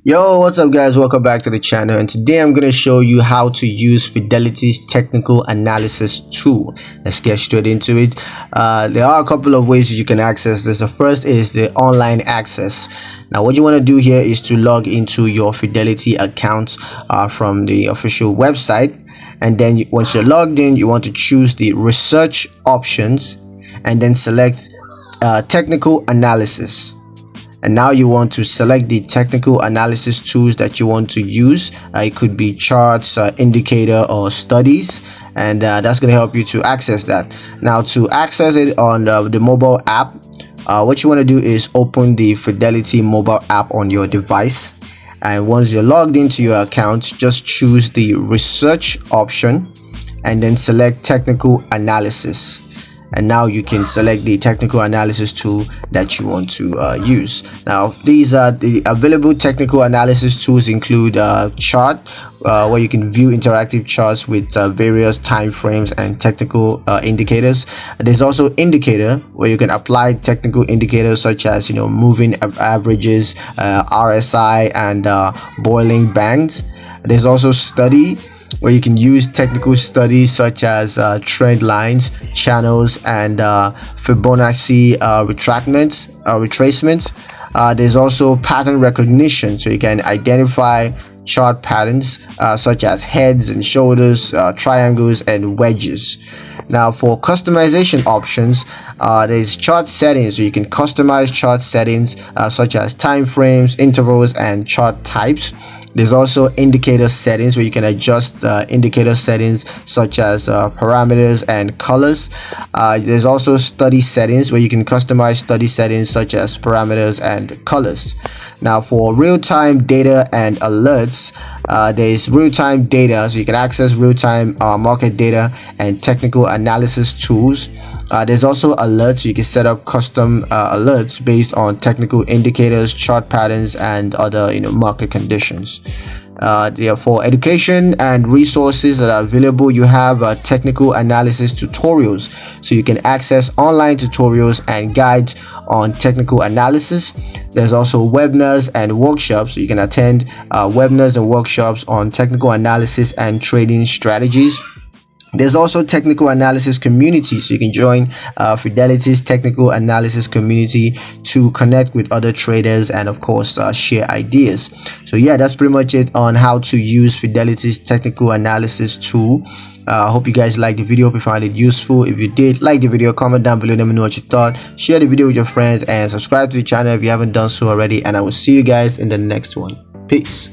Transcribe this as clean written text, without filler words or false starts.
Yo, what's up guys? Welcome back to the channel, and today I'm going to show you how to use Fidelity's technical analysis tool. Let's get straight into it. There are a couple of ways you can access this. The first is the online access. Now what you want to do here is to log into your Fidelity account from the official website, and then once you're logged in, you want to choose the research options and then select technical analysis. And now you want to select the technical analysis tools that you want to use. It could be charts, indicator, or studies, and that's going to help you to access that. Now to access it on the mobile app, what you want to do is open the Fidelity mobile app on your device, and once you're logged into your account, just choose the research option and then select technical analysis. And now you can select the technical analysis tool that you want to use. Now these are the available technical analysis tools include chart, where you can view interactive charts with various time frames and technical indicators. There's also indicator, where you can apply technical indicators such as moving averages, RSI, and boiling bands. There's also study, where you can use technical studies such as trend lines, channels, and Fibonacci retracements. There's also pattern recognition, so you can identify chart patterns such as heads and shoulders, triangles, and wedges. Now for customization options, there's chart settings, so you can customize chart settings such as time frames, intervals, and chart types. There's also indicator settings, where you can adjust indicator settings such as parameters and colors. There's also study settings, where you can customize study settings such as parameters and colors. Now for real-time data and alerts, there's real-time data, so you can access real-time market data and technical analysis tools. There's also alerts, so you can set up custom alerts based on technical indicators, chart patterns, and other market conditions. For education and resources that are available, you have technical analysis tutorials, so you can access online tutorials and guides on technical analysis. There's also webinars and workshops, so you can attend webinars and workshops on technical analysis and trading strategies. There's also technical analysis community, so you can join Fidelity's technical analysis community to connect with other traders and of course share ideas. So yeah, that's pretty much it on how to use Fidelity's technical analysis tool. I hope you guys liked the video. If you found it useful, if you did, like the video, comment down below, let me know what you thought. Share the video with your friends and subscribe to the channel if you haven't done so already, and I will see you guys in the next one. Peace.